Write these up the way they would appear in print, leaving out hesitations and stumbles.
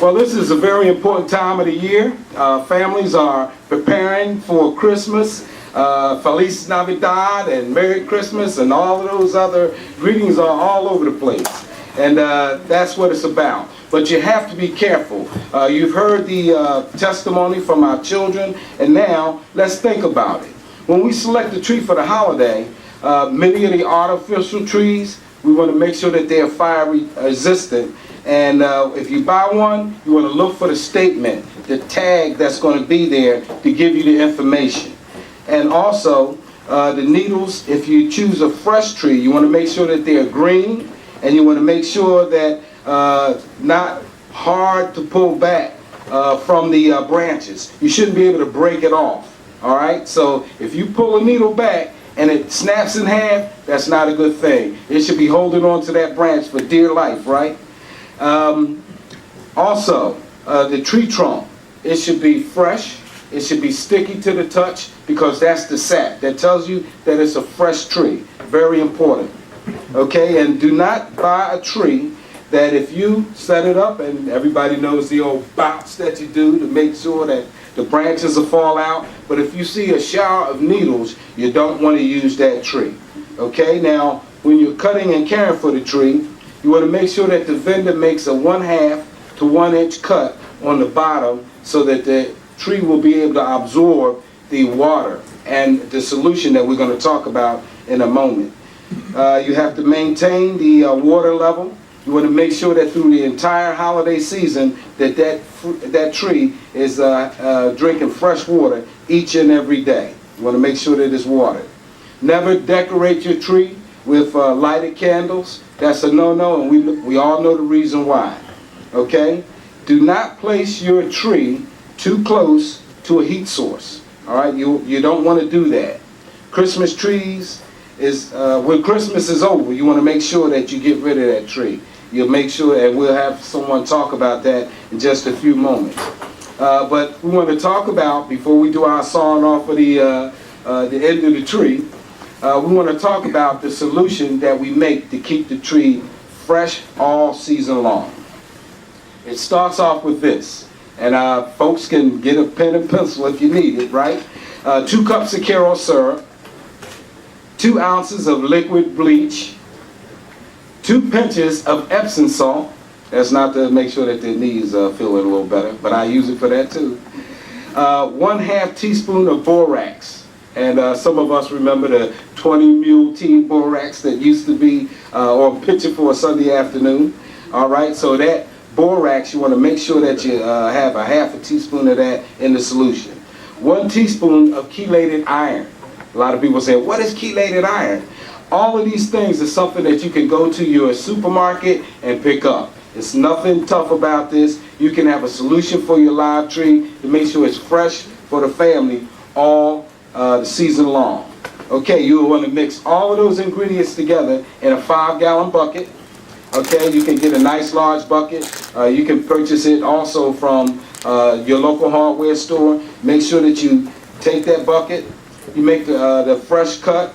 Well, this is a very important time of the year. Families are preparing for Christmas. Feliz Navidad and Merry Christmas and all of those other greetings are all over the place. And that's what it's about. But you have to be careful. You've heard the testimony from our children, and now let's think about it. When we select a tree for the holiday, many of the artificial trees, we want to make sure that they are fire resistant. And if you buy one, you want to look for the statement, the tag that's going to be there to give you the information. And also, the needles, if you choose a fresh tree, you want to make sure that they're green, and you want to make sure that not hard to pull back from the branches. You shouldn't be able to break it off. All right? So if you pull a needle back and it snaps in half, that's not a good thing. It should be holding on to that branch for dear life, right? Also, the tree trunk, it should be fresh. It should be sticky to the touch because that's the sap. That tells you that it's a fresh tree. Very important. Okay, and do not buy a tree that if you set it up, and everybody knows the old bounce that you do to make sure that the branches will fall out, but if you see a shower of needles, you don't want to use that tree. Okay, now when you're cutting and caring for the tree, you want to make sure that the vendor makes a 1/2 to 1 inch cut on the bottom so that the tree will be able to absorb the water and the solution that we're going to talk about in a moment. You have to maintain the water level. You want to make sure that through the entire holiday season that tree is drinking fresh water each and every day. You want to make sure that it's watered. Never decorate your tree with lighted candles. That's a no-no, and we all know the reason why. Okay? Do not place your tree too close to a heat source. All right? You don't want to do that. Christmas trees is when Christmas is over, you want to make sure that you get rid of that tree. You'll make sure, and we'll have someone talk about that in just a few moments. But we want to talk about, before we do our song off of the end of the tree, we want to talk about the solution that we make to keep the tree fresh all season long. It starts off with this, and folks can get a pen and pencil if you need it, right? 2 cups of Karo syrup, 2 ounces of liquid bleach, 2 pinches of Epsom salt. That's not to make sure that their knees feel a little better, but I use it for that too. 1/2 teaspoon of borax. And some of us remember the 20 mule teen borax that used to be on picture for a Sunday afternoon. All right, so that borax, you want to make sure that you have a 1/2 teaspoon of that in the solution. 1 teaspoon of chelated iron. A lot of people say, what is chelated iron? All of these things is something that you can go to your supermarket and pick up. It's nothing tough about this. You can have a solution for your live tree to make sure it's fresh for the family all the season long. Okay, you'll want to mix all of those ingredients together in a 5-gallon bucket. Okay, you can get a nice large bucket. You can purchase it also from your local hardware store. Make sure that you take that bucket, you make the fresh cut.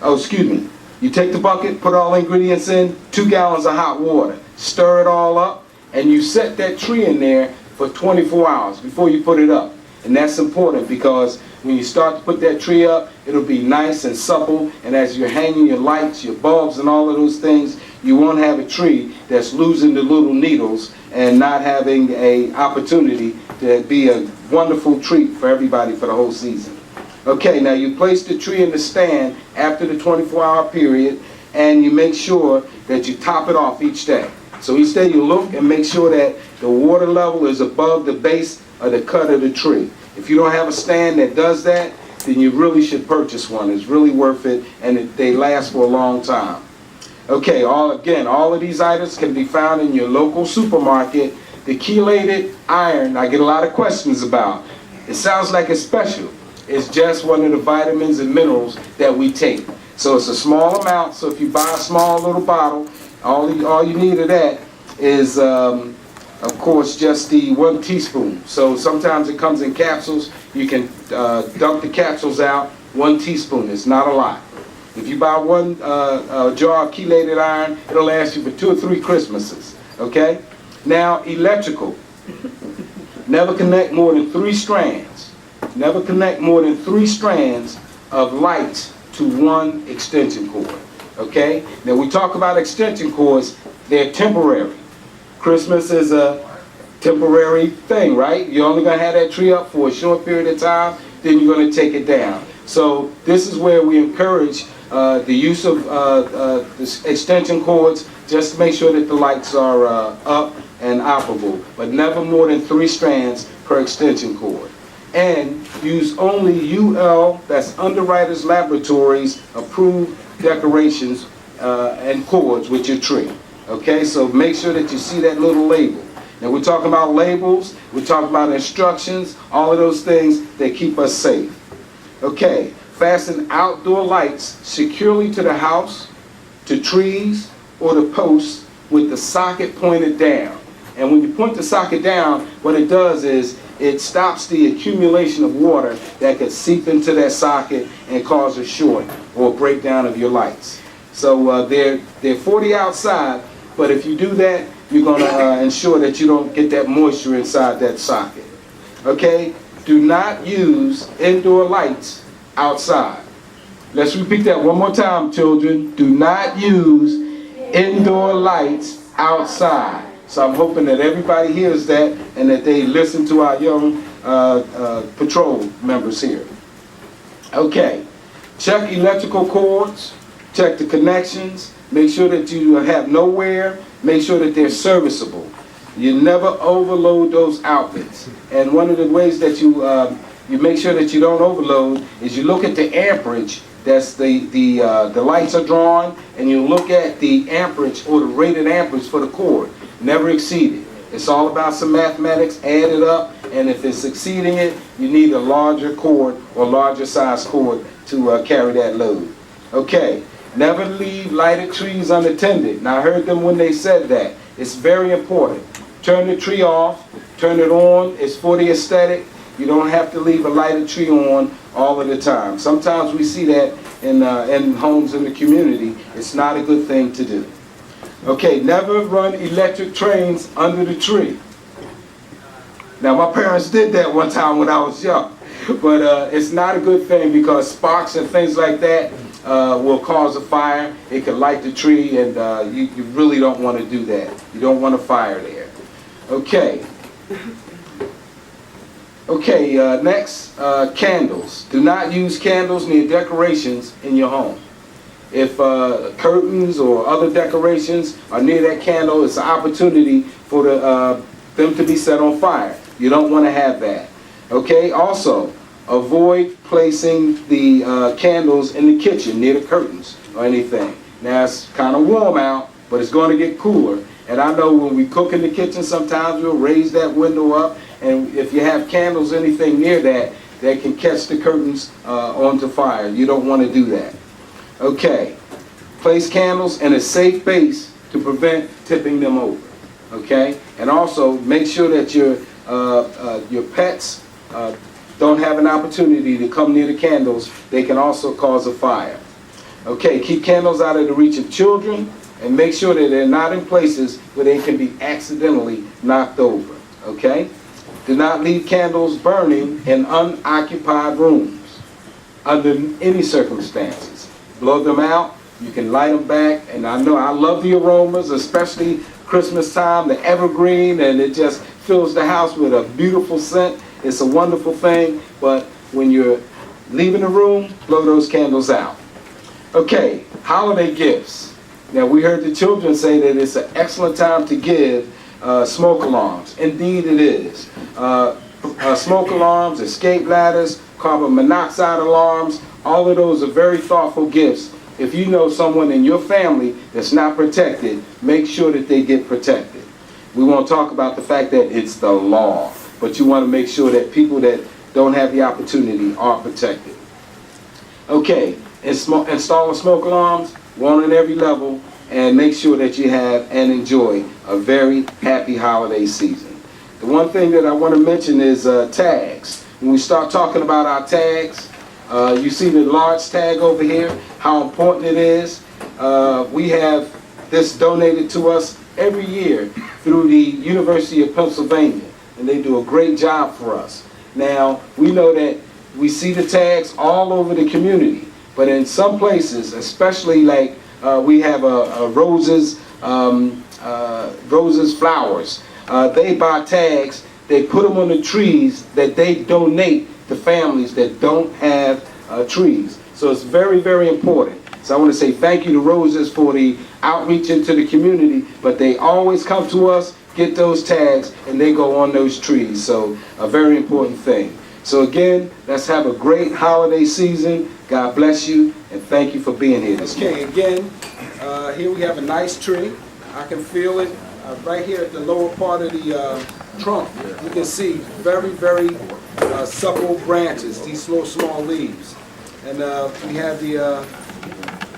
Oh, excuse me. You take the bucket, put all the ingredients in, 2 gallons of hot water. Stir it all up, and you set that tree in there for 24 hours before you put it up. And that's important because when you start to put that tree up, it'll be nice and supple, and as you're hanging your lights, your bulbs, and all of those things, you won't have a tree that's losing the little needles and not having an opportunity to be a wonderful treat for everybody for the whole season. Okay, now you place the tree in the stand after the 24-hour period, and you make sure that you top it off each day. So each day you look and make sure that the water level is above the base of the cut of the tree. If you don't have a stand that does that, then you really should purchase one. It's really worth it, and they last for a long time. Okay, all of these items can be found in your local supermarket. The chelated iron, I get a lot of questions about. It sounds like it's special. It's just one of the vitamins and minerals that we take. So it's a small amount, so if you buy a small little bottle, all you need of that is, of course, just the 1 teaspoon. So sometimes it comes in capsules. You can dump the capsules out, 1 teaspoon. It's not a lot. If you buy 1 jar of chelated iron, it'll last you for 2 or 3 Christmases, okay? Now, electrical. Never connect more than 3 strands. Never connect more than 3 strands of lights to one extension cord. Okay? Now we talk about extension cords, they're temporary. Christmas is a temporary thing, right? You're only going to have that tree up for a short period of time, then you're going to take it down. So this is where we encourage the use of the extension cords, just to make sure that the lights are up and operable, but never more than 3 strands per extension cord. And use only UL, that's Underwriters Laboratories, approved decorations and cords with your tree. Okay, so make sure that you see that little label. Now we're talking about labels, we're talking about instructions, all of those things that keep us safe. Okay, fasten outdoor lights securely to the house, to trees, or to posts with the socket pointed down. And when you point the socket down, what it does is it stops the accumulation of water that could seep into that socket and cause a short or a breakdown of your lights. So they're 40 outside, but if you do that, you're going to ensure that you don't get that moisture inside that socket. Okay? Do not use indoor lights outside. Let's repeat that one more time, children. Do not use indoor lights outside. So I'm hoping that everybody hears that and that they listen to our young patrol members here. Okay, check electrical cords, check the connections, make sure that you have no wear, make sure that they're serviceable. You never overload those outlets. And one of the ways that you make sure that you don't overload is you look at the amperage. That's the lights are drawn, and you look at the amperage or the rated amperage for the cord. Never exceed it. It's all about some mathematics, add it up, and if it's exceeding it, you need a larger cord or larger size cord to carry that load. Okay, never leave lighted trees unattended. Now I heard them when they said that. It's very important. Turn the tree off, turn it on. It's for the aesthetic. You don't have to leave a lighted tree on all of the time. Sometimes we see that in homes in the community. It's not a good thing to do. Okay, never run electric trains under the tree. Now my parents did that one time when I was young, but it's not a good thing because sparks and things like that will cause a fire. It can light the tree, and you really don't want to do that. You don't want a fire there. Okay. Okay, next, candles. Do not use candles near decorations in your home. If curtains or other decorations are near that candle, it's an opportunity for them to be set on fire. You don't want to have that. Okay, also, avoid placing the candles in the kitchen near the curtains or anything. Now, it's kind of warm out, but it's going to get cooler. And I know when we cook in the kitchen, sometimes we'll raise that window up, and if you have candles, anything near that, that can catch the curtains onto fire. You don't want to do that. Okay, place candles in a safe base to prevent tipping them over. Okay, and also make sure that your pets don't have an opportunity to come near the candles. They can also cause a fire. Okay, keep candles out of the reach of children, and make sure that they're not in places where they can be accidentally knocked over. Okay, do not leave candles burning in unoccupied rooms under any circumstances. Blow them out, you can light them back, and I know I love the aromas, especially Christmas time, the evergreen, and it just fills the house with a beautiful scent. It's a wonderful thing, but when you're leaving the room, blow those candles out. Okay, holiday gifts. Now we heard the children say that it's an excellent time to give smoke alarms. Indeed it is. Smoke alarms, escape ladders, carbon monoxide alarms, all of those are very thoughtful gifts. If you know someone in your family that's not protected, make sure that they get protected. We won't talk about the fact that it's the law, but you want to make sure that people that don't have the opportunity are protected. Okay, install smoke alarms, one on every level, and make sure that you have and enjoy a very happy holiday season. The one thing that I want to mention is tags. When we start talking about our tags, you see the large tag over here, how important it is. We have this donated to us every year through the University of Pennsylvania. and they do a great job for us. Now, we know that we see the tags all over the community, but in some places, especially like we have Roses Flowers, they buy tags, they put them on the trees that they donate to families that don't have trees. So it's very, very important. So I want to say thank you to Roses for the outreach into the community, but they always come to us, get those tags, and they go on those trees. So a very important thing. So again, let's have a great holiday season. God bless you, and thank you for being here this morning. Okay, again, here we have a nice tree. I can feel it right here at the lower part of the trunk. You can see very, very supple branches, these little small leaves. And we have the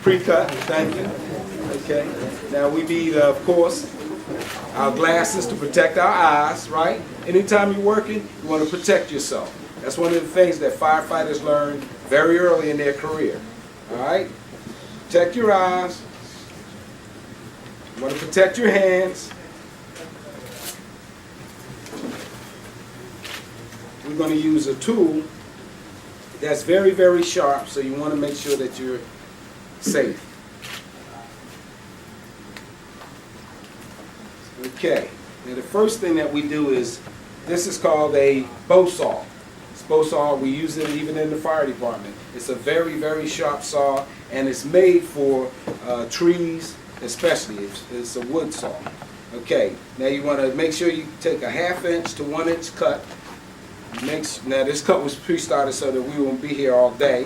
pre-cut, thank you. Okay, now we need, of course, our glasses to protect our eyes, right? Anytime you're working, you want to protect yourself. That's one of the things that firefighters learn very early in their career. All right? Protect your eyes. You want to protect your hands. We're going to use a tool that's very, very sharp, so you want to make sure that you're safe. Okay, now the first thing that we do is, this is called a bow saw. This bow saw, we use it even in the fire department. It's a very, very sharp saw, and it's made for trees especially. It's a wood saw. Okay, now you want to make sure you take a 1/2 inch to 1 inch cut. Now this cut was pre-started so that we won't be here all day.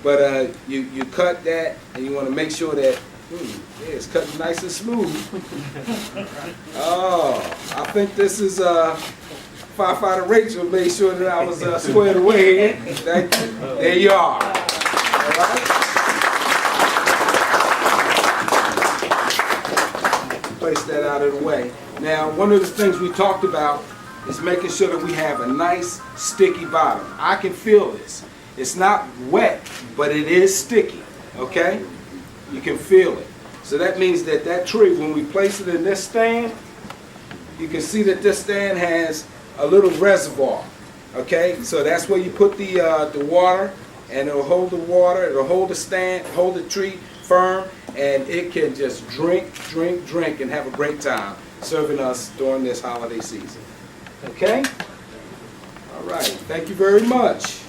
But you cut that, and you want to make sure that yeah, it's cutting nice and smooth. Oh, I think this is Firefighter Rachel made sure that I was squared away here. Thank you. There you are. All right. Place that out of the way. Now, one of the things we talked about is making sure that we have a nice sticky bottom. I can feel this. It's not wet, but it is sticky. Okay? You can feel it. So that means that that tree, when we place it in this stand, you can see that this stand has a little reservoir. Okay? So that's where you put the water, and it'll hold the water, it'll hold the stand, hold the tree firm, and it can just drink, drink, drink, and have a great time serving us during this holiday season. Okay? All right. Thank you very much.